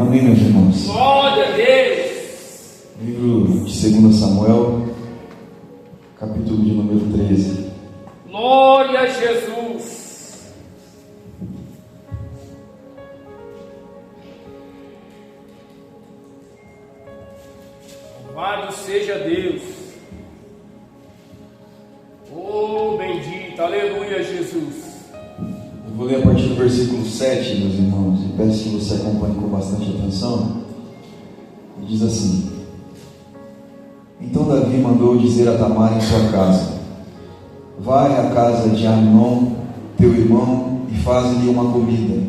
Amém, meus irmãos. Glória a Deus. Livro de 2 Samuel, capítulo de número 13. Glória a Jesus. Louvado seja Deus. Oh, bendito, aleluia, Jesus. Eu vou ler a partir do versículo 7, meus irmãos, e peço que você acompanhe com bastante atenção. E diz assim: Então Davi mandou dizer a Tamar em sua casa: Vai à casa de Amnon, teu irmão, e faz-lhe uma comida.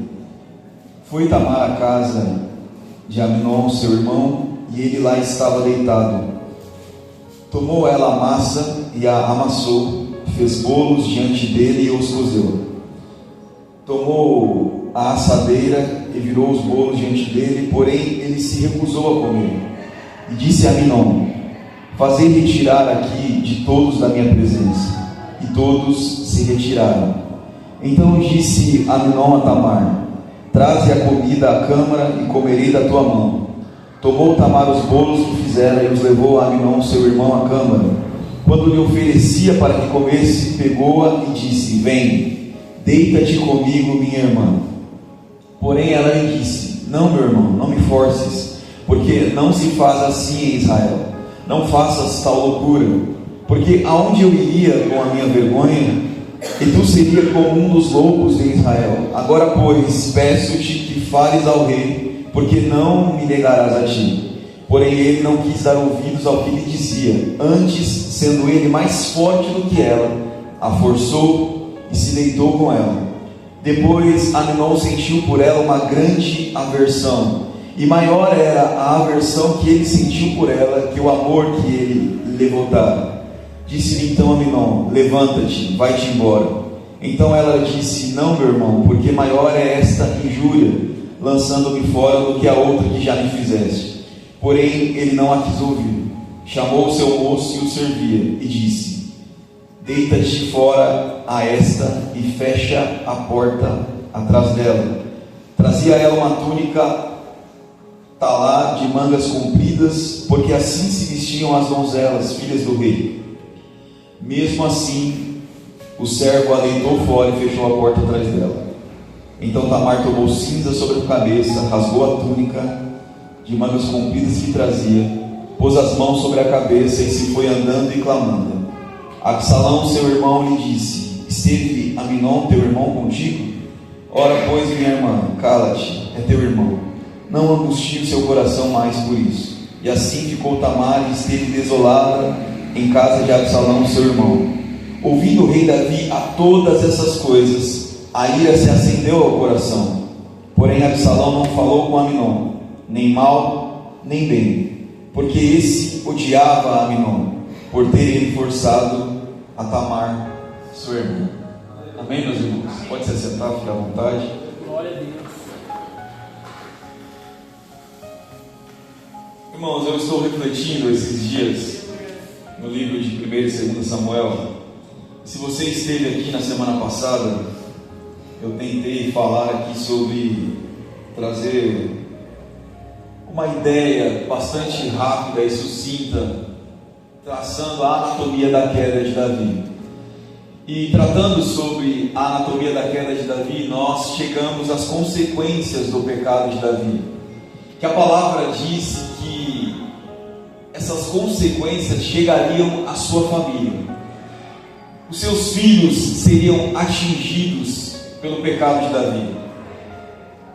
Foi Tamar à casa de Amnon, seu irmão, e ele lá estava deitado. Tomou ela a massa e a amassou, fez bolos diante dele e os cozeu. Tomou a assadeira e virou os bolos diante dele, porém ele se recusou a comer. E disse a Amnon: Fazei retirar aqui de todos da minha presença. E todos se retiraram. Então disse Amnon a Tamar: Traze a comida à câmara e comerei da tua mão. Tomou Tamar os bolos que fizera e os levou a Amnon, seu irmão, à câmara. Quando lhe oferecia para que comesse, pegou-a e disse: Vem, deita-te comigo, minha irmã. Porém ela lhe disse: Não, meu irmão, não me forces, porque não se faz assim em Israel. Não faças tal loucura, porque aonde eu iria com a minha vergonha, e tu seria como um dos loucos de Israel. Agora, pois, peço-te que fales ao rei, porque não me negarás a ti. Porém ele não quis dar ouvidos ao que lhe dizia. Antes, sendo ele mais forte do que ela, a forçou e se deitou com ela. Depois Amnon sentiu por ela uma grande aversão, e maior era a aversão que ele sentiu por ela que o amor que ele lhe voltara. Disse-lhe então Amnon: Levanta-te, vai-te embora. Então ela disse: Não, meu irmão, porque maior é esta injúria, lançando-me fora, do que a outra que já me fizeste. Porém ele não a quis ouvir. Chamou o seu moço e o servia, e disse: Deita-te fora a esta e fecha a porta atrás dela. Trazia ela uma túnica talá de mangas compridas, porque assim se vestiam as donzelas, filhas do rei. Mesmo assim, o servo a deitou fora e fechou a porta atrás dela. Então Tamar tomou cinza sobre a cabeça, rasgou a túnica de mangas compridas que trazia, pôs as mãos sobre a cabeça e se foi andando e clamando. Absalão, seu irmão, lhe disse: Esteve Amnon, teu irmão, contigo? Ora, pois, minha irmã, cala-te, é teu irmão. Não angustie o seu coração mais por isso. E assim ficou Tamar e esteve desolada em casa de Absalão, seu irmão. Ouvindo o rei Davi a todas essas coisas, a ira se acendeu ao coração. Porém Absalão não falou com Amnon, nem mal, nem bem, porque esse odiava Amnon, por ter ele forçado a Tamar, sua irmã. Amém, meus irmãos? Pode se assentar, fique à vontade. Glória a Deus. Irmãos, eu estou refletindo esses dias no livro de 1 e 2 Samuel. Se você esteve aqui na semana passada, eu tentei falar aqui sobre trazer uma ideia bastante rápida e sucinta, traçando a anatomia da queda de Davi. E tratando sobre a anatomia da queda de Davi, nós chegamos às consequências do pecado de Davi, que a palavra diz que essas consequências chegariam à sua família. Os seus filhos seriam atingidos pelo pecado de Davi.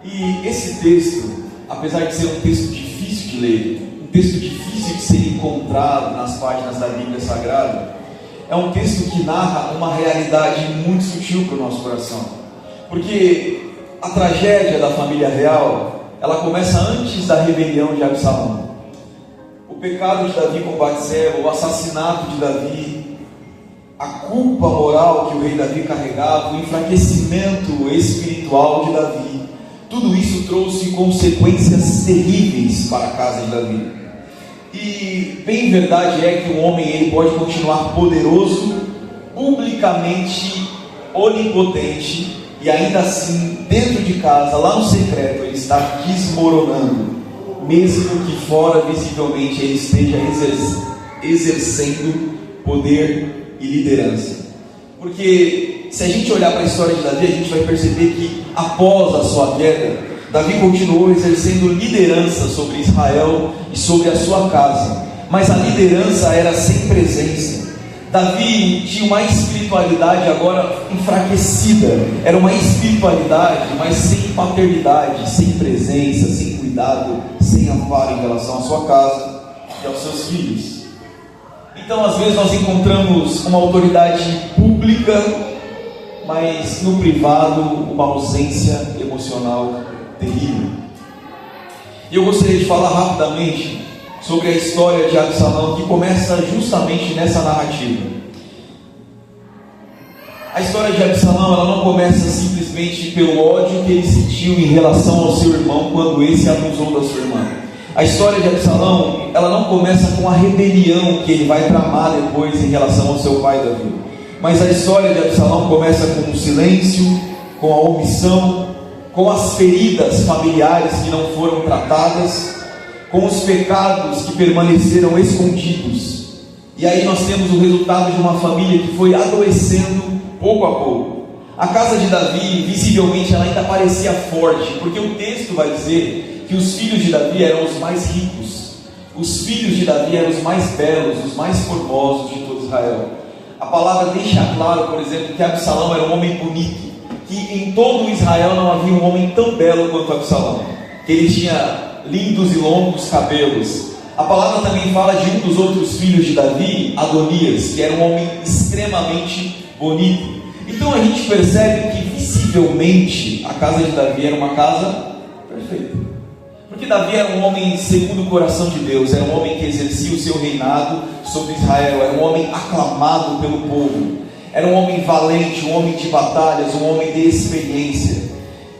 E esse texto, apesar de ser um texto difícil de ler, um texto difícil de ser encontrado nas páginas da Bíblia Sagrada, é um texto que narra uma realidade muito sutil para o nosso coração. Porque a tragédia da família real, ela começa antes da rebelião de Absalão. O pecado de Davi com Batseba, o assassinato de Davi, a culpa moral que o rei Davi carregava, o enfraquecimento espiritual de Davi, tudo isso trouxe consequências terríveis para a casa de Davi. E bem verdade é que um homem ele pode continuar poderoso, publicamente onipotente, e ainda assim, dentro de casa, lá no secreto, ele está desmoronando, mesmo que fora, visivelmente, ele esteja exercendo poder e liderança. Porque se a gente olhar para a história de Davi, a gente vai perceber que após a sua queda, Davi continuou exercendo liderança sobre Israel e sobre a sua casa, mas a liderança era sem presença. Davi tinha uma espiritualidade agora enfraquecida, era uma espiritualidade, mas sem paternidade, sem presença, sem cuidado, sem amparo em relação à sua casa e aos seus filhos. Então, às vezes, nós encontramos uma autoridade pública, mas no privado, uma ausência emocional terrível. E eu gostaria de falar rapidamente sobre a história de Absalão, que começa justamente nessa narrativa. A história de Absalão, ela não começa simplesmente pelo ódio que ele sentiu em relação ao seu irmão quando esse abusou da sua irmã. A história de Absalão, ela não começa com a rebelião que ele vai tramar depois em relação ao seu pai Davi. Mas a história de Absalão começa com o silêncio, com a omissão, com as feridas familiares que não foram tratadas, com os pecados que permaneceram escondidos. E aí nós temos o resultado de uma família que foi adoecendo pouco a pouco. A casa de Davi, visivelmente, ela ainda parecia forte, porque o texto vai dizer que os filhos de Davi eram os mais ricos, os filhos de Davi eram os mais belos, os mais formosos de todo Israel. A palavra deixa claro, por exemplo, que Absalão era um homem bonito, que em todo Israel não havia um homem tão belo quanto Absalão, que ele tinha lindos e longos cabelos. A palavra também fala de um dos outros filhos de Davi, Adonias, que era um homem extremamente bonito. Então a gente percebe que visivelmente a casa de Davi era uma casa perfeita, porque Davi era um homem segundo o coração de Deus, era um homem que exercia o seu reinado sobre Israel, era um homem aclamado pelo povo, era um homem valente, um homem de batalhas, um homem de experiência.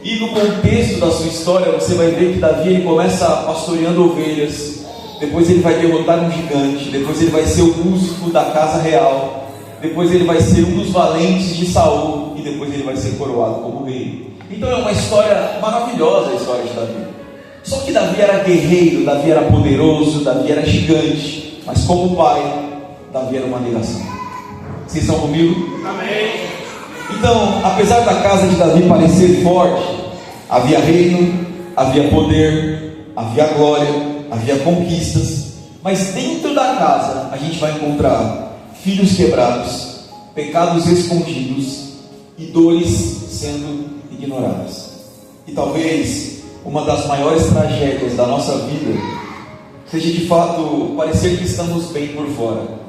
E no contexto da sua história você vai ver que Davi ele começa pastoreando ovelhas, depois ele vai derrotar um gigante, depois ele vai ser o músico da casa real, depois ele vai ser um dos valentes de Saul, e depois ele vai ser coroado como rei. Então é uma história maravilhosa, a história de Davi. Só que Davi era guerreiro, Davi era poderoso, Davi era gigante, mas como pai, Davi era uma negação. Vocês estão comigo? Amém. Então, apesar da casa de Davi parecer forte, havia reino, havia poder, havia glória, havia conquistas, mas dentro da casa a gente vai encontrar filhos quebrados, pecados escondidos e dores sendo ignoradas. E talvez uma das maiores tragédias da nossa vida seja de fato parecer que estamos bem por fora.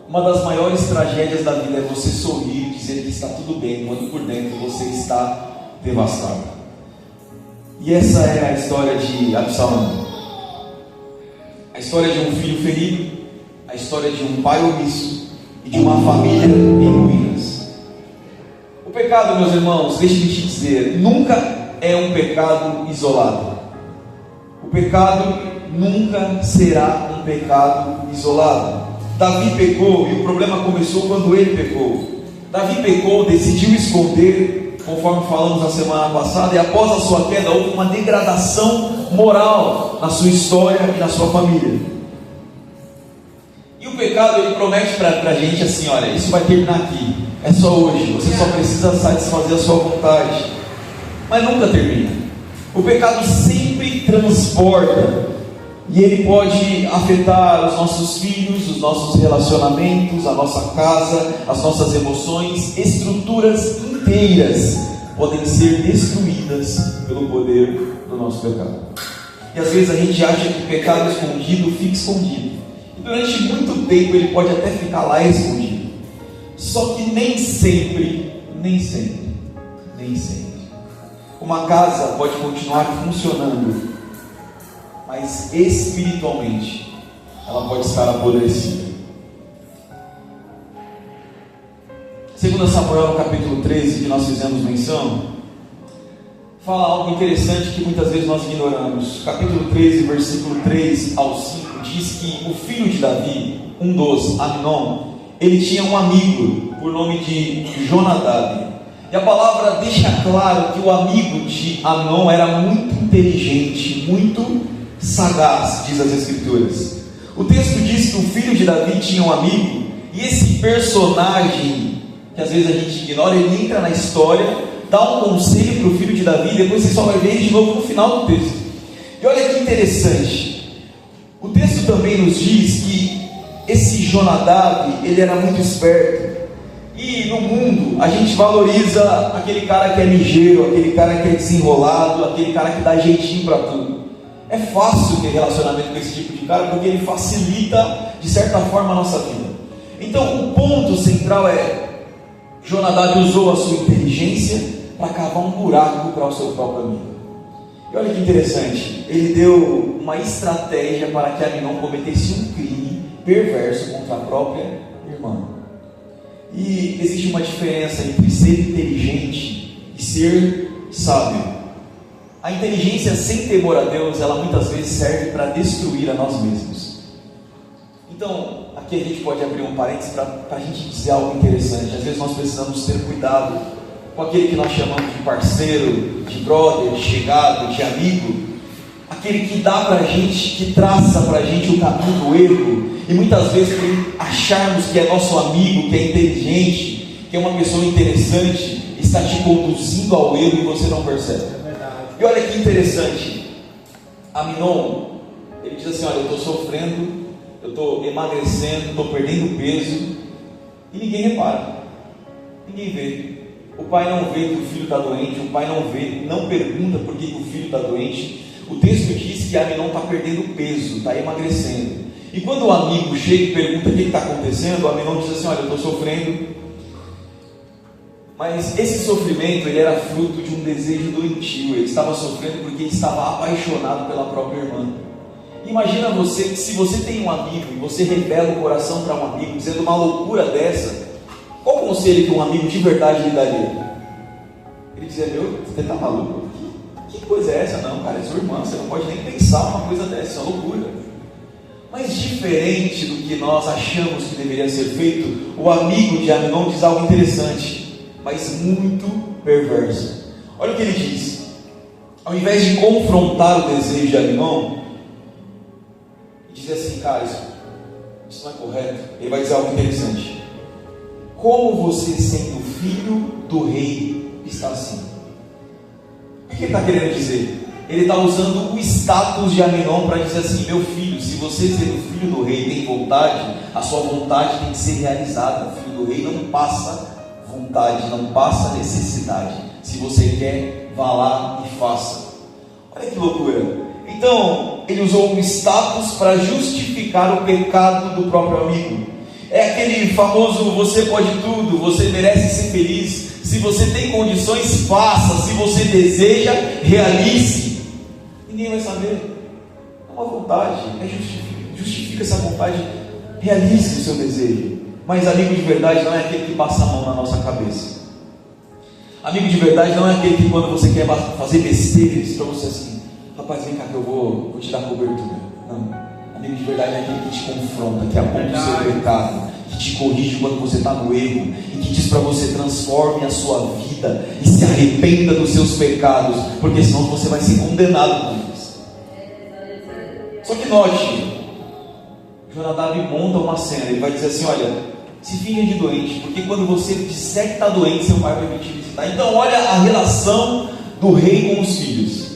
Uma das maiores tragédias da vida é você sorrir e dizer que está tudo bem, quando por dentro você está devastado. E essa é a história de Absalão. A história de um filho ferido, a história de um pai omisso e de uma família em ruínas. O pecado, meus irmãos, deixe-me te dizer, nunca é um pecado isolado. O pecado nunca será um pecado isolado. Davi pecou e o problema começou quando ele pecou. Davi pecou, decidiu esconder, conforme falamos na semana passada, e após a sua queda houve uma degradação moral na sua história e na sua família. E o pecado ele promete para a gente assim: olha, isso vai terminar aqui, é só hoje, você só precisa satisfazer a sua vontade. Mas nunca termina. O pecado sempre transporta, e ele pode afetar os nossos filhos, os nossos relacionamentos, a nossa casa, as nossas emoções. Estruturas inteiras podem ser destruídas pelo poder do nosso pecado. E às vezes a gente acha que o pecado escondido fica escondido, e durante muito tempo ele pode até ficar lá escondido. Só que nem sempre. Uma casa pode continuar funcionando, mas espiritualmente ela pode estar apodrecida. 2 Samuel, no capítulo 13, que nós fizemos menção, fala algo interessante que muitas vezes nós ignoramos. Capítulo 13, versículo 3 ao 5, diz que o filho de Davi, um dos, Aminon, ele tinha um amigo por nome de Jonadab. E a palavra deixa claro que o amigo de Aminon era muito inteligente, muito sagaz, diz as Escrituras. O texto diz que o filho de Davi tinha um amigo, e esse personagem, que às vezes a gente ignora, ele entra na história, dá um conselho para o filho de Davi, e depois você só vai ver ele de novo no final do texto. E olha que interessante, o texto também nos diz que esse Jonadab, ele era muito esperto. E no mundo a gente valoriza aquele cara que é ligeiro, aquele cara que é desenrolado, aquele cara que dá jeitinho para tudo. É fácil ter relacionamento com esse tipo de cara porque ele facilita de certa forma a nossa vida. Então o ponto central é: Jonadab usou a sua inteligência para cavar um buraco para o seu próprio amigo. E olha que interessante, ele deu uma estratégia para que Aminon cometesse um crime perverso contra a própria irmã. E existe uma diferença entre ser inteligente e ser sábio. A inteligência sem temor a Deus, ela muitas vezes serve para destruir a nós mesmos. Então, aqui a gente pode abrir um parênteses para a gente dizer algo interessante. Às vezes nós precisamos ter cuidado com aquele que nós chamamos de parceiro, de brother, de chegado, de amigo, aquele que dá para a gente, que traça para a gente o caminho do erro, e muitas vezes por acharmos que é nosso amigo, que é inteligente, que é uma pessoa interessante, está te conduzindo ao erro e você não percebe. E olha que interessante, Aminon, ele diz assim: olha, eu estou sofrendo, eu estou emagrecendo, estou perdendo peso, e ninguém repara, ninguém vê. O pai não vê que o filho está doente, o pai não vê, não pergunta por que o filho está doente. O texto diz que Aminon está perdendo peso, está emagrecendo. E quando o amigo chega e pergunta o que está acontecendo, o Aminon diz assim: olha, eu estou sofrendo. Mas esse sofrimento, ele era fruto de um desejo doentio. Ele estava sofrendo porque estava apaixonado pela própria irmã. Imagina você, que se você tem um amigo e você revela o coração para um amigo, dizendo uma loucura dessa, qual conselho que um amigo de verdade lhe daria? Ele dizia: meu, você está maluco? Que coisa é essa? Não, cara, é sua irmã, você não pode nem pensar uma coisa dessa, é uma loucura. Mas diferente do que nós achamos que deveria ser feito, o amigo de Aminon diz algo interessante, mas muito perverso. Olha o que ele diz: ao invés de confrontar o desejo de Aminon, dizer assim: cara, isso não é correto, ele vai dizer algo interessante: como você, sendo filho do rei, está assim? O que ele está querendo dizer? Ele está usando o status de Aminon para dizer assim: meu filho, se você, sendo filho do rei, tem vontade, a sua vontade tem que ser realizada. O filho do rei não passa vontade, não passa necessidade. Se você quer, vá lá e faça. Olha que loucura. Então, ele usou um status para justificar o pecado do próprio amigo. É aquele famoso: você pode tudo, você merece ser feliz, se você tem condições, faça, se você deseja, realize. Ninguém vai saber. É uma vontade, justifica essa vontade, realize o seu desejo. Mas amigo de verdade não é aquele que passa a mão na nossa cabeça. Amigo de verdade não é aquele que, quando você quer fazer besteiras, para você assim: rapaz, vem cá que eu vou te dar cobertura. Não. Amigo de verdade é aquele que te confronta, que aponta o seu pecado, que te corrige quando você está no erro, e que diz para você: transforme a sua vida e se arrependa dos seus pecados, porque senão você vai ser condenado por isso. Só que note, Jonadab monta uma cena. Ele vai dizer assim: olha, se finja de doente, porque quando você disser que está doente, seu pai vai vir te visitar. Então olha a relação do rei com os filhos.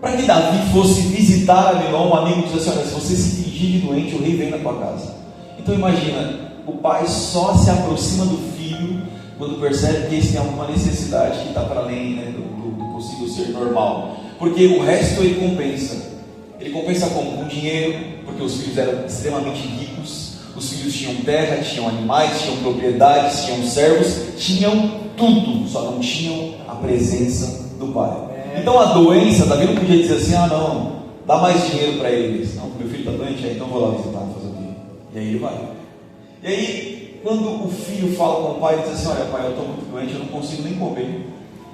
Para que Davi fosse visitar Aminon, um amigo diz assim: olha, se você se fingir de doente, o rei vem na tua casa. Então imagina, o pai só se aproxima do filho quando percebe que esse tem alguma necessidade que está para além, né, do possível ser normal. Porque o resto ele compensa. Ele compensa como? Com dinheiro, porque os filhos eram extremamente ricos. Os filhos tinham terra, tinham animais, tinham propriedades, tinham servos, tinham tudo, só não tinham a presença do pai. Então a doença, Davi não podia dizer assim: ah não, dá mais dinheiro para eles. Não, meu filho está doente, então vou lá visitar, fazer o quê? E aí ele vai. E aí, quando o filho fala com o pai, ele diz assim: olha pai, eu estou muito doente, eu não consigo nem comer.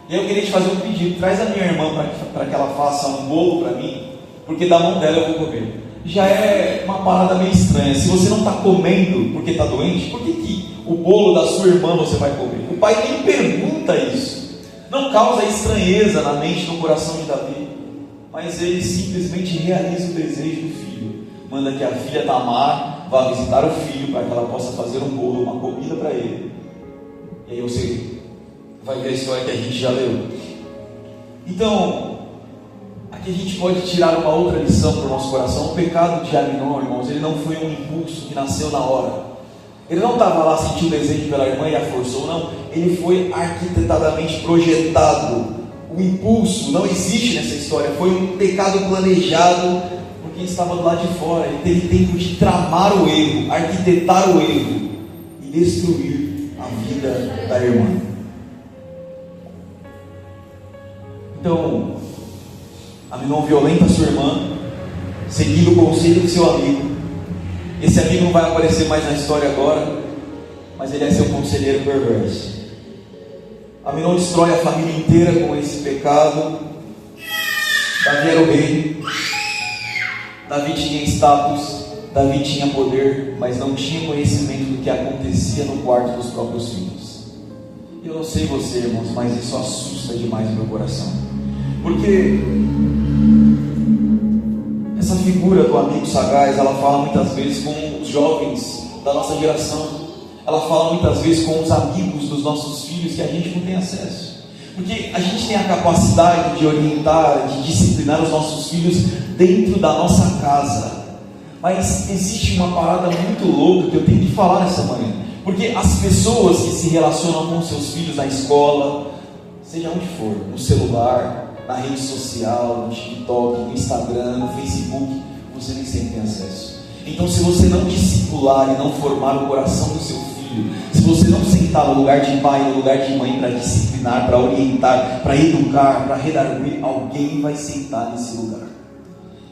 E aí eu queria te fazer um pedido: traz a minha irmã para que ela faça um bolo para mim, porque da mão dela eu vou comer. já é uma parada meio estranha. Se você não está comendo porque está doente, por que o bolo da sua irmã você vai comer? O pai nem pergunta isso. Não causa estranheza na mente, no coração de Davi, mas ele simplesmente realiza o desejo do filho. Manda que a filha Tamar vá visitar o filho para que ela possa fazer um bolo, uma comida para ele. E aí você vai ver a história que a gente já leu. Então, aqui a gente pode tirar uma outra lição para o nosso coração. O pecado de Aminon, irmãos, ele não foi um impulso que nasceu na hora. Ele não estava lá, sentiu o desejo pela irmã e a forçou, não. Ele foi arquitetadamente projetado. O impulso não existe nessa história. Foi um pecado planejado por quem estava do lado de fora. Ele teve tempo de tramar o erro, arquitetar o erro e destruir a vida da irmã. Então, Aminon violenta sua irmã, seguindo o conselho de seu amigo. Esse amigo não vai aparecer mais na história agora, mas ele é seu conselheiro perverso. Aminon destrói a família inteira com esse pecado. Davi era o rei, Davi tinha status, Davi tinha poder, mas não tinha conhecimento do que acontecia no quarto dos próprios filhos. Eu não sei você, irmãos, mas isso assusta demais o meu coração, porque essa figura do amigo sagaz, ela fala muitas vezes com os jovens da nossa geração. Ela fala muitas vezes com os amigos dos nossos filhos que a gente não tem acesso. Porque a gente tem a capacidade de orientar, de disciplinar os nossos filhos dentro da nossa casa. Mas existe uma parada muito louca que eu tenho que falar nessa manhã. Porque as pessoas que se relacionam com seus filhos na escola, seja onde for, no celular, na rede social, no TikTok, no Instagram, no Facebook, você nem sempre tem acesso. Então, se você não discipular e não formar o coração do seu filho, se você não sentar no lugar de pai, no lugar de mãe, para disciplinar, para orientar, para educar, para redarguir, alguém vai sentar nesse lugar.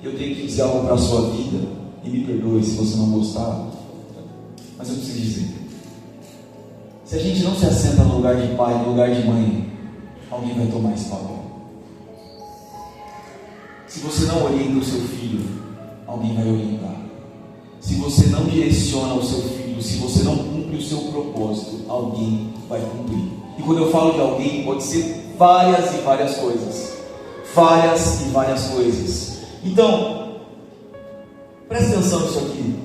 Eu tenho que dizer algo para a sua vida, e me perdoe se você não gostar, mas eu preciso dizer. Se a gente não se assenta no lugar de pai, no lugar de mãe, alguém vai tomar esse papel. Se você não orienta o seu filho, alguém vai orientar. Se você não direciona o seu filho, se você não cumpre o seu propósito, alguém vai cumprir. E quando eu falo de alguém, pode ser várias e várias coisas. Várias e várias coisas. Então, preste atenção nisso aqui.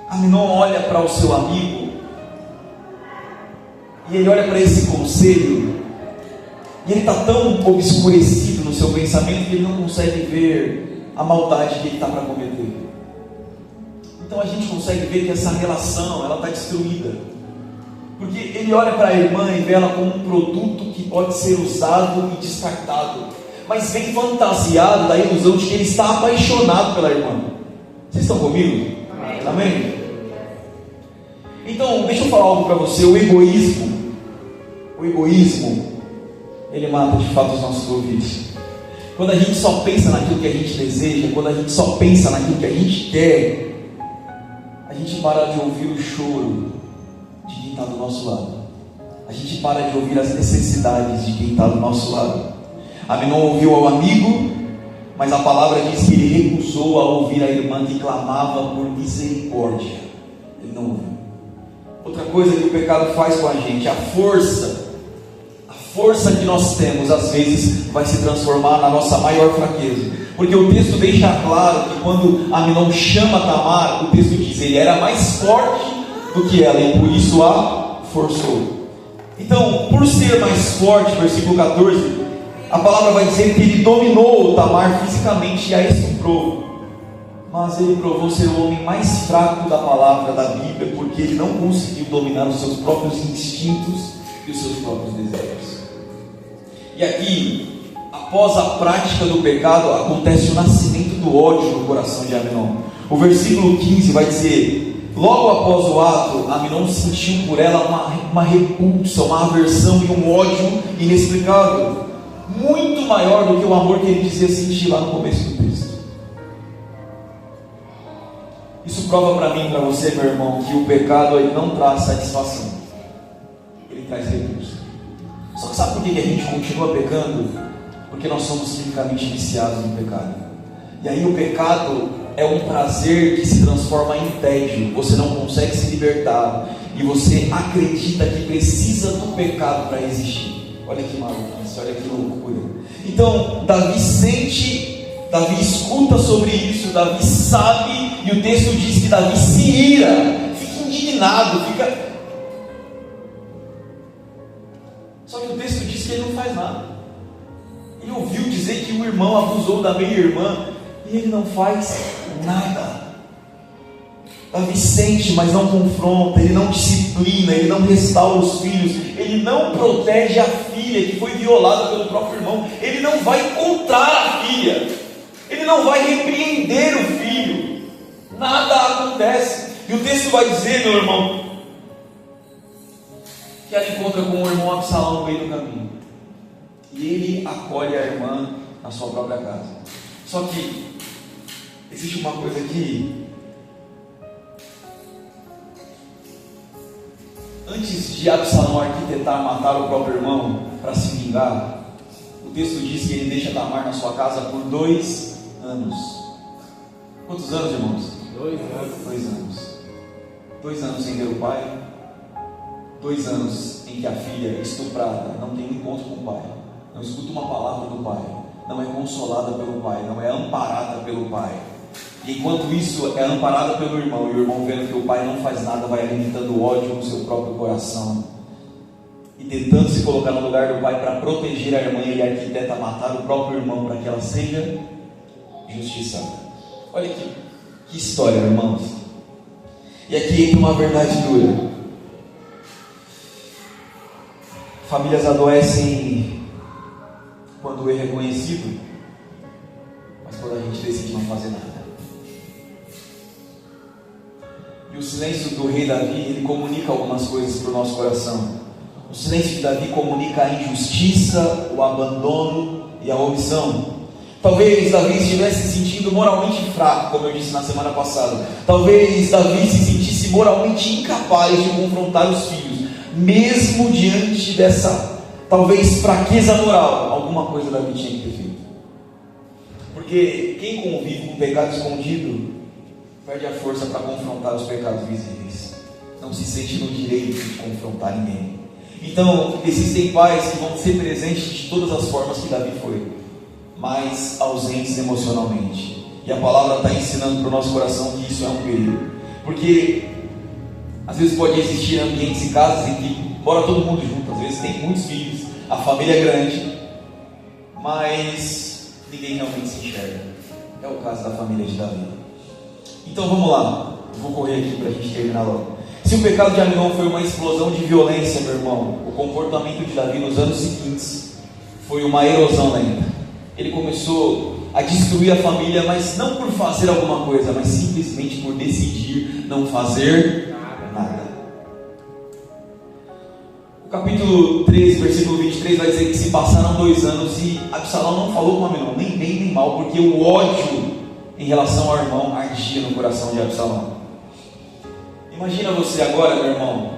Aminon olha para o seu amigo, e ele olha para esse conselho, e ele está tão obscurecido no seu pensamento que ele não consegue ver a maldade que ele está para cometer. Então a gente consegue ver que essa relação, ela está destruída. Porque ele olha para a irmã e vê ela como um produto que pode ser usado e descartado. Mas vem fantasiado da ilusão de que ele está apaixonado pela irmã. Vocês estão comigo? Amém? Então, deixa eu falar algo para você. O egoísmo, ele mata de fato os nossos ouvidos. Quando a gente só pensa naquilo que a gente deseja, quando a gente só pensa naquilo que a gente quer, a gente para de ouvir o choro de quem está do nosso lado. A gente para de ouvir as necessidades de quem está do nosso lado. Aminon ouviu ao amigo, mas a palavra diz que ele recusou a ouvir a irmã que clamava por misericórdia. Ele não ouviu. Outra coisa que o pecado faz com a gente, a força que nós temos, às vezes, vai se transformar na nossa maior fraqueza. Porque o texto deixa claro que quando Aminon chama Tamar, o texto diz, ele era mais forte do que ela, e por isso a forçou. Então, por ser mais forte, versículo 14, a palavra vai dizer que ele dominou Tamar fisicamente e a estuprou. Mas ele provou ser o homem mais fraco da palavra da Bíblia, porque ele não conseguiu dominar os seus próprios instintos e os seus próprios desejos. E aqui, após a prática do pecado, acontece o nascimento do ódio no coração de Aminon. O versículo 15 vai dizer: logo após o ato, Aminon sentiu por ela uma repulsa, uma aversão e um ódio inexplicável, muito maior do que o amor que ele dizia sentir lá no começo do texto. Isso prova para mim e para você, meu irmão, que o pecado ele não traz satisfação, ele traz repulsa. Só que sabe por que a gente continua pecando? Porque nós somos quimicamente viciados no pecado. E aí o pecado é um prazer que se transforma em tédio. Você não consegue se libertar. E você acredita que precisa do pecado para existir. Olha que maluquice, olha que loucura. Então, Davi escuta sobre isso, Davi sabe, e o texto diz que Davi se ira, fica indignado, Só que o texto diz que ele não faz nada. Ele ouviu dizer que o irmão abusou da meia-irmã, e ele não faz nada. Davi sente, mas não confronta, ele não disciplina, ele não restaura os filhos, ele não protege a filha que foi violada pelo próprio irmão, ele não vai encontrar a filha, ele não vai repreender o filho, nada acontece. E o texto vai dizer, meu irmão, que ela encontra com o irmão Absalão no meio do caminho, e ele acolhe a irmã na sua própria casa. Só que existe uma coisa que, antes de Absalão arquitetar matar o próprio irmão para se vingar, o texto diz que ele deixa Tamar na sua casa por 2 anos. Quantos anos, irmãos? 2 anos. 2 anos. 2 anos sem ver o pai. 2 anos em que a filha estuprada não tem um encontro com o pai, não escuta uma palavra do pai, não é consolada pelo pai, não é amparada pelo pai. E enquanto isso é amparada pelo irmão, e o irmão vendo que o pai não faz nada, vai alimentando ódio no seu próprio coração, e tentando se colocar no lugar do pai para proteger a irmã, ele arquiteta matar o próprio irmão para que ela seja justiçada. Olha que história, irmãos. E aqui entra uma verdade dura. Famílias adoecem quando o erro é conhecido, mas quando a gente decide não fazer nada. E o silêncio do rei Davi, ele comunica algumas coisas para o nosso coração. O silêncio de Davi comunica a injustiça, o abandono e a omissão. Talvez Davi estivesse se sentindo moralmente fraco, como eu disse na semana passada. Talvez Davi se sentisse moralmente incapaz de confrontar os filhos, mesmo diante dessa, talvez, fraqueza moral. Alguma coisa Davi tinha que ter feito. Porque quem convive com o pecado escondido perde a força para confrontar os pecados visíveis. Não se sente no direito de confrontar ninguém. Então, existem pais que vão ser presentes de todas as formas que Davi foi, mas ausentes emocionalmente. E a palavra está ensinando para o nosso coração que isso é um perigo. Porque às vezes pode existir ambientes e casas em que mora todo mundo junto, às vezes tem muitos filhos, a família é grande, mas ninguém realmente se enxerga. É o caso da família de Davi. Então vamos lá, eu vou correr aqui para a gente terminar logo. Se o pecado de Aminon foi uma explosão de violência, meu irmão, o comportamento de Davi nos anos seguintes foi uma erosão lenta. Ele começou a destruir a família, mas não por fazer alguma coisa, mas simplesmente por decidir não fazer nada. O capítulo 13, versículo 23 vai dizer que se passaram 2 anos e Absalão não falou com Aminon, nem bem nem mal, porque o ódio em relação ao irmão ardia no coração de Absalão. Imagina você agora, meu irmão,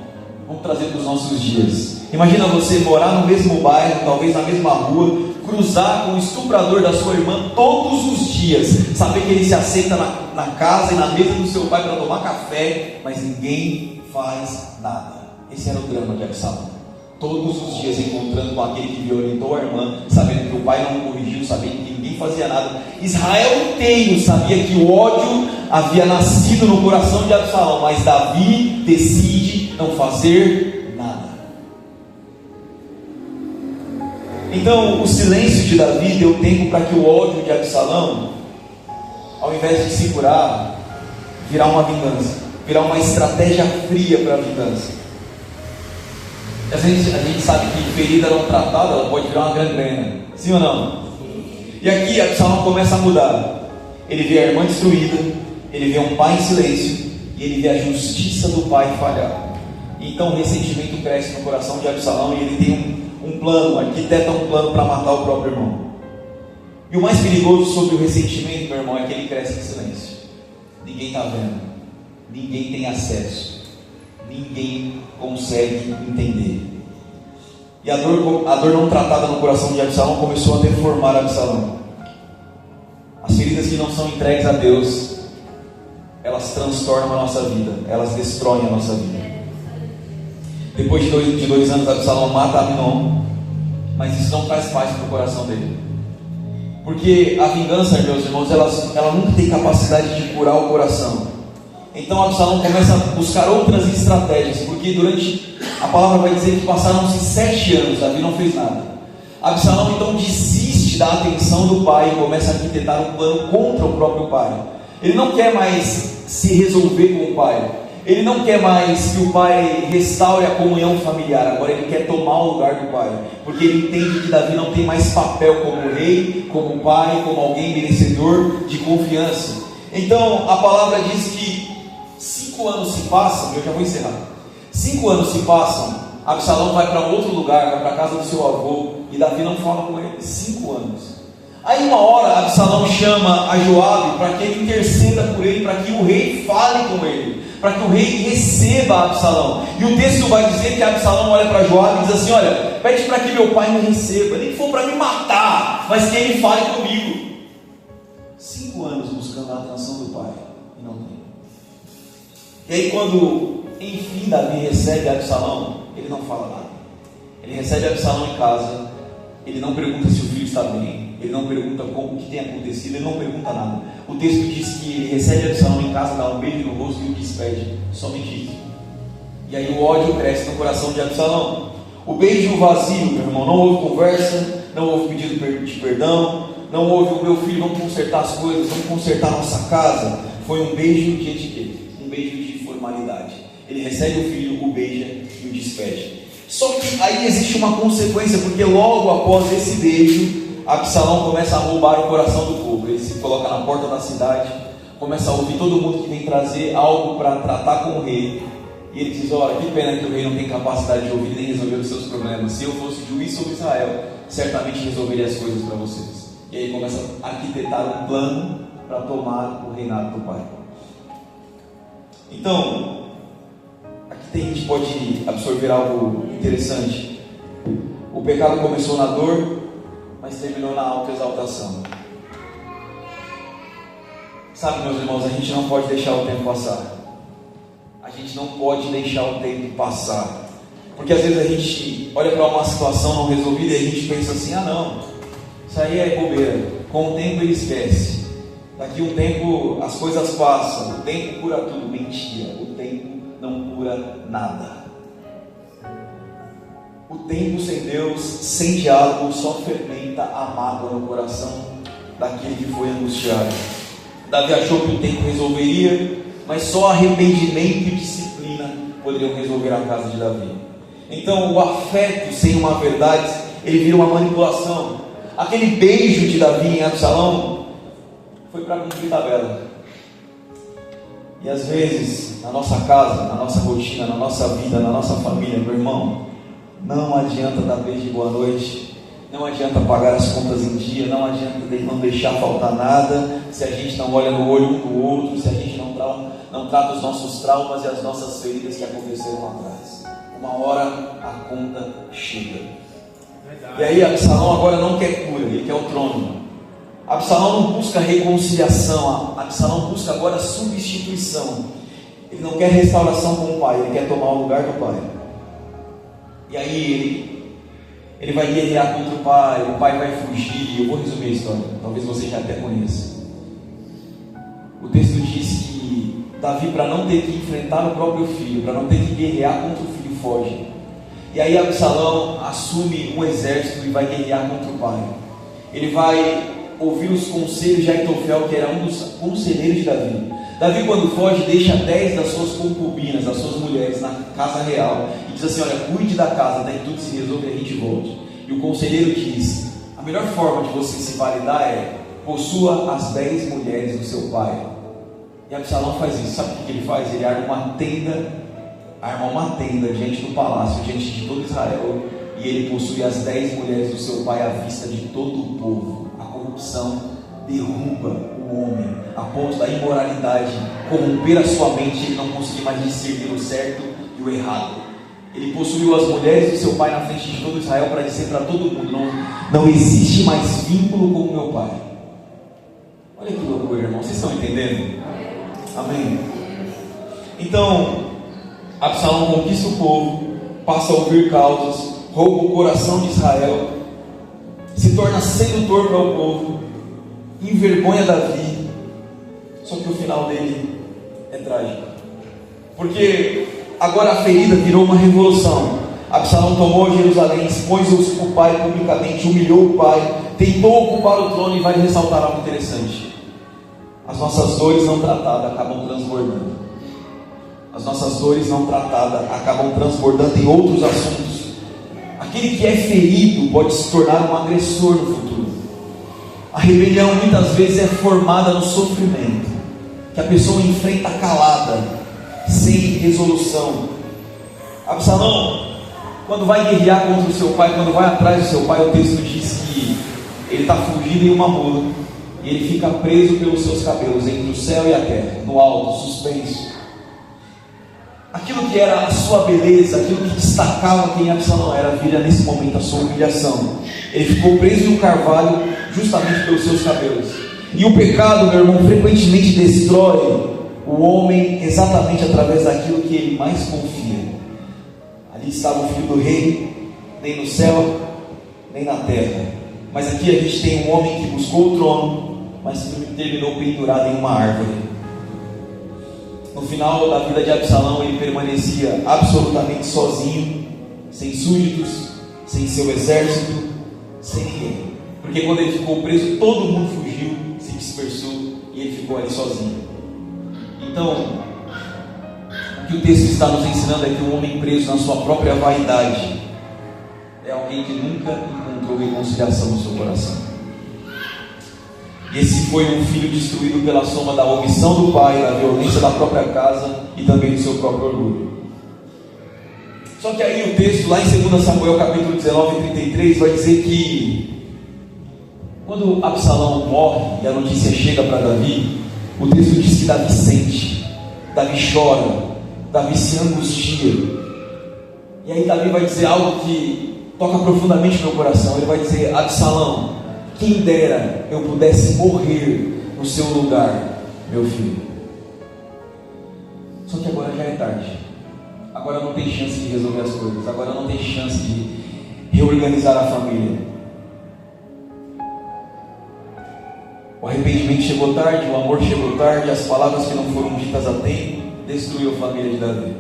vamos trazer para os nossos dias. Imagina você morar no mesmo bairro, talvez na mesma rua, cruzar com o estuprador da sua irmã todos os dias, saber que ele se assenta na casa e na mesa do seu pai para tomar café, mas ninguém faz nada. Esse era o drama de Absalão. Todos os dias encontrando com aquele que violentou a irmã, sabendo que o pai não o corrigiu, sabendo que ninguém fazia nada. Israel inteiro sabia que o ódio havia nascido no coração de Absalão, mas Davi decide não fazer nada. Então o silêncio de Davi deu tempo para que o ódio de Absalão, ao invés de se curar, virar uma vingança, virar uma estratégia fria para a vingança. A gente sabe que ferida não tratada, ela pode virar uma gangrena, sim ou não? E aqui Absalão começa a mudar. Ele vê a irmã destruída, ele vê um pai em silêncio, e ele vê a justiça do pai falhar. Então o ressentimento cresce no coração de Absalão, e ele tem um plano, arquiteta um plano para matar o próprio irmão. E o mais perigoso sobre o ressentimento, meu irmão, é que ele cresce em silêncio. Ninguém está vendo, ninguém tem acesso, ninguém consegue entender. E a dor não tratada no coração de Absalão começou a deformar Absalão. As feridas que não são entregues a Deus, elas transtornam a nossa vida, elas destroem a nossa vida. Depois de dois anos, Absalão mata Aminon, mas isso não traz paz para o coração dele. Porque a vingança, meus irmãos, ela nunca tem capacidade de curar o coração. Então Absalão começa a buscar outras estratégias, porque a palavra vai dizer que passaram-se 7 anos, Davi não fez nada. Absalão então desiste da atenção do pai e começa a arquitetar um plano contra o próprio pai. Ele não quer mais se resolver com o pai. Ele não quer mais que o pai restaure a comunhão familiar. Agora ele quer tomar o lugar do pai, porque ele entende que Davi não tem mais papel como rei, como pai, como alguém merecedor de confiança. Então a palavra diz que 5 anos se passam. Eu já vou encerrar. 5 anos se passam. Absalão vai para outro lugar, vai para a casa do seu avô, e Davi não fala com ele. 5 anos. Aí uma hora Absalão chama a Joabe para que ele interceda por ele, para que o rei fale com ele, para que o rei receba Absalão. E o texto vai dizer que Absalão olha para Joabe e diz assim: olha, pede para que meu pai me receba, nem que for para me matar, mas que ele fale comigo. 5 anos buscando a atenção do pai, e não tem. E aí quando enfim Davi recebe Absalão, ele não fala nada. Ele recebe Absalão em casa, ele não pergunta se o filho está bem, ele não pergunta o que tem acontecido, ele não pergunta nada. O texto diz que ele recebe Absalão em casa, dá um beijo no rosto e o despede, somente isso. E aí o ódio cresce no coração de Absalão. O beijo vazio, meu irmão, não houve conversa, não houve pedido de perdão, não houve o meu filho, vamos consertar as coisas, vamos consertar nossa casa. Foi um beijo de etiqueta, um beijo de formalidade. Ele recebe o filho, o beija e o despede. Só que aí existe uma consequência, porque logo após esse beijo, Absalão começa a roubar o coração do povo. Ele se coloca na porta da cidade, começa a ouvir todo mundo que vem trazer algo para tratar com o rei. E ele diz: olha, que pena que o rei não tem capacidade de ouvir nem resolver os seus problemas. Se eu fosse juiz sobre Israel, certamente resolveria as coisas para vocês. E aí começa a arquitetar um plano para tomar o reinado do pai. Então, aqui a gente pode absorver algo interessante. O pecado começou na dor, mas terminou na autoexaltação. Sabe, meus irmãos, a gente não pode deixar o tempo passar. A gente não pode deixar o tempo passar. Porque às vezes a gente olha para uma situação não resolvida e a gente pensa assim: ah não, isso aí é bobeira. Com o tempo ele esquece. Daqui um tempo as coisas passam. O tempo cura tudo. Mentira, o tempo não cura nada. O tempo sem Deus, sem diálogo, só fermenta a mágoa no coração daquele que foi angustiado. Davi achou que o tempo resolveria, mas só arrependimento e disciplina poderiam resolver a casa de Davi. Então o afeto sem uma verdade, ele vira uma manipulação. Aquele beijo de Davi em Absalão foi para cumprir tabela. E às vezes, na nossa casa, na nossa rotina, na nossa vida, na nossa família, meu irmão, não adianta dar beijo de boa noite, não adianta pagar as contas em dia, não adianta não deixar faltar nada, se a gente não olha no olho um do outro, se a gente não trata os nossos traumas e as nossas feridas que aconteceram lá atrás. Uma hora a conta chega. Verdade. E aí Absalão agora não quer cura, ele quer o trono. Absalão não busca reconciliação, Absalão busca agora substituição. Ele não quer restauração com o pai, ele quer tomar o lugar do pai. E aí ele vai guerrear contra o pai vai fugir. Eu vou resumir a história, talvez você já até conheça. O texto diz que Davi, para não ter que enfrentar o próprio filho, para não ter que guerrear contra o filho, foge. E aí Absalão assume um exército e vai guerrear contra o pai. Ele vai ouvir os conselhos de Aitofel, que era um dos conselheiros de Davi. Davi, quando foge, deixa 10 das suas concubinas, das suas mulheres, na casa real, e diz assim: olha, cuide da casa, até que tudo se resolve e a gente volte. E o conselheiro diz: a melhor forma de você se validar é possua as 10 mulheres do seu pai. E Absalão faz isso. Sabe o que ele faz? Ele arma uma tenda diante do palácio, diante de todo Israel, e ele possui as 10 mulheres do seu pai à vista de todo o povo. A corrupção derruba o homem a ponto da imoralidade corromper a sua mente, ele não conseguir mais discernir o certo e o errado. Ele possuiu as mulheres do seu pai na frente de todo Israel para dizer para todo mundo: não existe mais vínculo com o meu pai. Olha que loucura, irmão. Vocês estão entendendo? Amém? Então, Absalão conquista o povo, passa a ouvir causas, rouba o coração de Israel, se torna sedutor para o povo, envergonha Davi. Só que o final dele é trágico, porque agora a ferida virou uma revolução. Absalão tomou Jerusalém, expôs o pai publicamente, humilhou o pai, tentou ocupar o trono. E vai ressaltar algo interessante: as nossas dores não tratadas acabam transbordando. As nossas dores não tratadas acabam transbordando em outros assuntos. Aquele que é ferido pode se tornar um agressor no futuro. A rebelião muitas vezes é formada no sofrimento, que a pessoa enfrenta calada, sem resolução. Absalão, quando vai guerrear contra o seu pai, quando vai atrás do seu pai, o texto diz que ele está fugido em uma mula, e ele fica preso pelos seus cabelos entre o céu e a terra, no alto, suspenso. Aquilo que era a sua beleza, aquilo que destacava quem Absalão era, vira nesse momento a sua humilhação. Ele ficou preso em um carvalho justamente pelos seus cabelos. E o pecado, meu irmão, frequentemente destrói o homem exatamente através daquilo que ele mais confia. Ali estava o filho do rei, nem no céu, nem na terra. Mas aqui a gente tem um homem que buscou o trono, mas terminou pendurado em uma árvore. No final da vida de Absalão, ele permanecia absolutamente sozinho, sem súditos, sem seu exército, sem ninguém. Porque quando ele ficou preso, todo mundo fugiu, se dispersou, e ele ficou ali sozinho. Então, o que o texto está nos ensinando é que um homem preso na sua própria vaidade é alguém que nunca encontrou reconciliação no seu coração. Esse foi um filho destruído pela soma da omissão do pai, da violência da própria casa e também do seu próprio orgulho. Só que aí o texto, lá em 2 Samuel capítulo 19 e 33, vai dizer que quando Absalão morre e a notícia chega para Davi, o texto diz que Davi sente, Davi chora, Davi se angustia. E aí Davi vai dizer algo que toca profundamente meu coração. Ele vai dizer: Absalão, quem dera eu pudesse morrer no seu lugar, meu filho. Só que agora já é tarde. Agora não tem chance de resolver as coisas. Agora não tem chance de reorganizar a família. O arrependimento chegou tarde, o amor chegou tarde, as palavras que não foram ditas a tempo destruiu a família de Davi.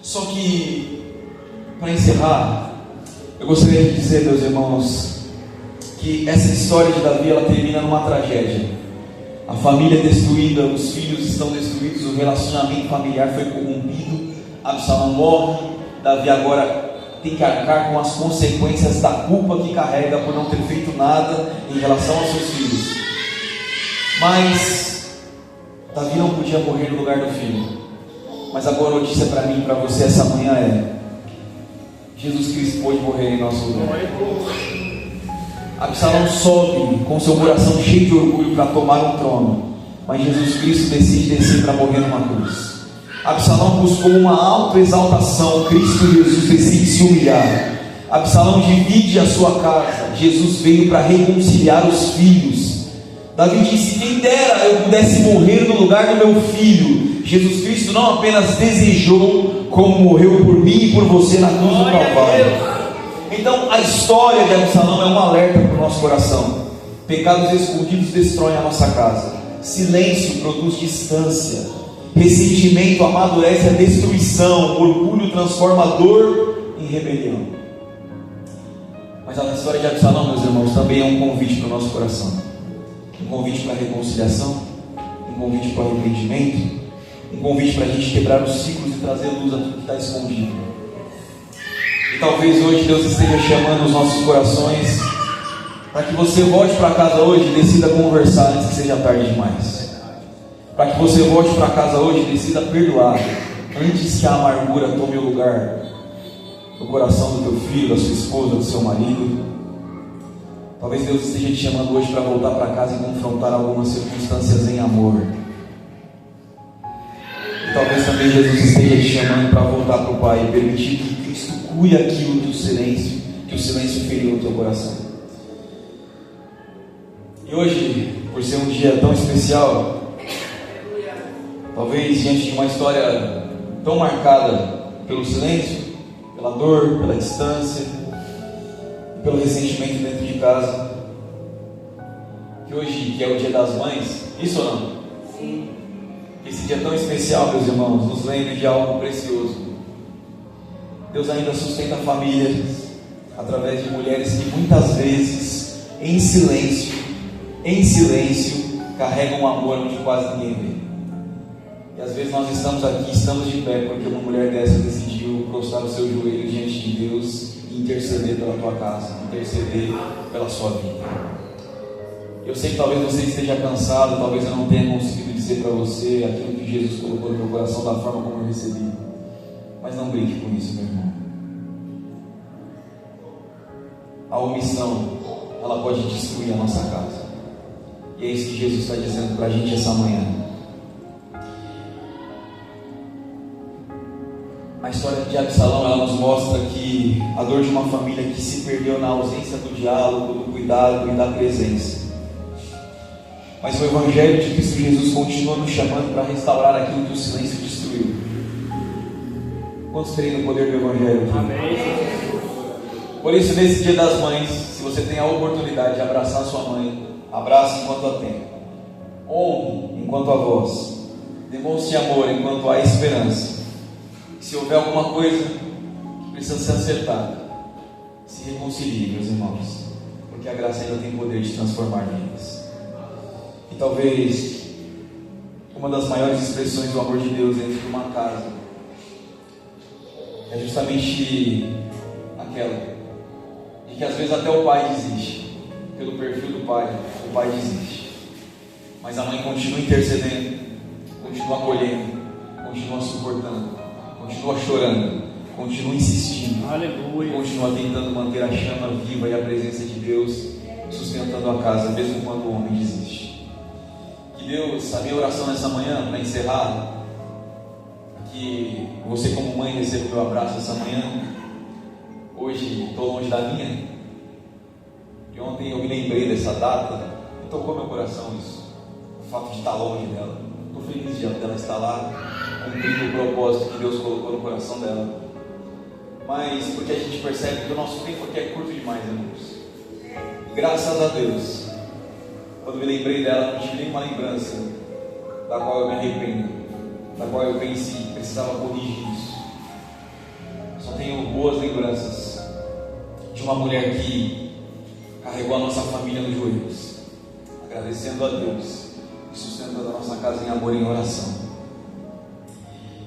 Só que, para encerrar, eu gostaria de dizer, meus irmãos, que essa história de Davi, ela termina numa tragédia. A família é destruída, os filhos estão destruídos, o relacionamento familiar foi corrompido. Absalão morre. Davi agora tem que arcar com as consequências da culpa que carrega por não ter feito nada em relação aos seus filhos. Mas Davi não podia morrer no lugar do filho. Mas agora a notícia para mim e para você essa manhã é: Jesus Cristo pôde morrer em nosso lugar. Absalão sobe com seu coração cheio de orgulho para tomar um trono, mas Jesus Cristo decide descer para morrer numa cruz. Absalão buscou uma autoexaltação, Cristo Jesus decide se humilhar. Absalão divide a sua casa, Jesus veio para reconciliar os filhos. Davi disse: quem dera eu pudesse morrer no lugar do meu filho. Jesus Cristo não apenas desejou, como morreu por mim e por você na cruz do Calvário. Então a história de Absalão é um alerta para o nosso coração. Pecados escondidos destroem a nossa casa. Silêncio produz distância. Ressentimento amadurece a destruição. Orgulho transforma a dor em rebelião. Mas a história de Absalão, meus irmãos, também é um convite para o nosso coração. Um convite para a reconciliação, um convite para o arrependimento, um convite para a gente quebrar os ciclos e trazer luz a tudo que está escondido. E talvez hoje Deus esteja chamando os nossos corações para que você volte para casa hoje e decida conversar antes que seja tarde demais. Para que você volte para casa hoje e decida perdoar antes que a amargura tome o lugar no coração do teu filho, da sua esposa, do seu marido. Talvez Deus esteja te chamando hoje para voltar para casa e confrontar algumas circunstâncias em amor. E talvez também talvez Jesus esteja te chamando para voltar para o Pai e permitir que Cristo cure aquilo que o silêncio feriu no teu coração. E hoje, por ser um dia tão especial, talvez diante de uma história tão marcada pelo silêncio, pela dor, pela distância, pelo ressentimento dentro de casa, que hoje, que é o Dia das Mães, isso ou não? Sim. Esse dia tão especial, meus irmãos, nos lembra de algo precioso. Deus ainda sustenta famílias através de mulheres que muitas vezes, em silêncio, carregam um amor onde quase ninguém vê. E às vezes nós estamos aqui, estamos de pé, porque uma mulher dessa decidiu prostrar o seu joelho diante de Deus e interceder pela tua casa, interceder pela sua vida. Eu sei que talvez você esteja cansado, talvez eu não tenha conseguido dizer para você aquilo que Jesus colocou no meu coração da forma como eu recebi. Mas não brinque com isso, meu irmão. A omissão, ela pode destruir a nossa casa. E é isso que Jesus está dizendo para a gente essa manhã. A história de Absalão, ela nos mostra que a dor de uma família que se perdeu na ausência do diálogo, do cuidado e da presença. Mas o Evangelho de Cristo Jesus continua nos chamando para restaurar aquilo que o silêncio destruiu. Quantos creem no poder do Evangelho? Amém. Por isso, nesse Dia das Mães, se você tem a oportunidade de abraçar sua mãe, abrace enquanto a tem. Honre enquanto há voz. Demonstre amor enquanto há esperança. Se houver alguma coisa que precisa ser acertada, se reconcilie, meus irmãos, porque a graça ainda tem poder de transformar vidas. E talvez uma das maiores expressões do amor de Deus dentro de uma casa é justamente aquela de que às vezes até o pai desiste. Pelo perfil do pai, o pai desiste, mas a mãe continua intercedendo, continua acolhendo, continua suportando, continua chorando, continua insistindo. Aleluia. Continua tentando manter a chama viva e a presença de Deus sustentando a casa, mesmo quando o homem desiste. Que Deus, a minha oração nessa manhã, para encerrar, que você como mãe receba o meu abraço essa manhã. Hoje estou longe da minha, e ontem eu me lembrei dessa data, e tocou meu coração isso, o fato de estar longe dela. Estou feliz de ela estar lá, cumprindo o propósito que Deus colocou no coração dela. Mas porque a gente percebe que o nosso tempo aqui é curto demais, irmãos. E graças a Deus, quando me lembrei dela, não tive nenhuma lembrança da qual eu me arrependo, da qual eu pensei que precisava corrigir isso. Só tenho boas lembranças de uma mulher que carregou a nossa família nos joelhos, agradecendo a Deus e sustentando a nossa casa em amor e em oração.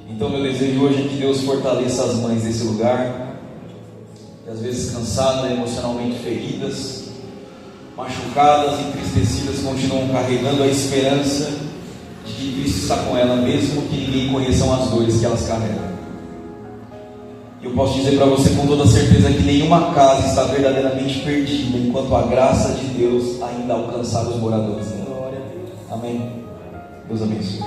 Então meu desejo hoje é que Deus fortaleça as mães desse lugar, que às vezes cansadas, emocionalmente feridas, machucadas, entristecidas, continuam carregando a esperança de que Cristo está com ela, mesmo que ninguém conheça as dores que elas carregam. Eu posso dizer para você com toda certeza que nenhuma casa está verdadeiramente perdida enquanto a graça de Deus ainda alcançar os moradores dela. Amém? Deus abençoe.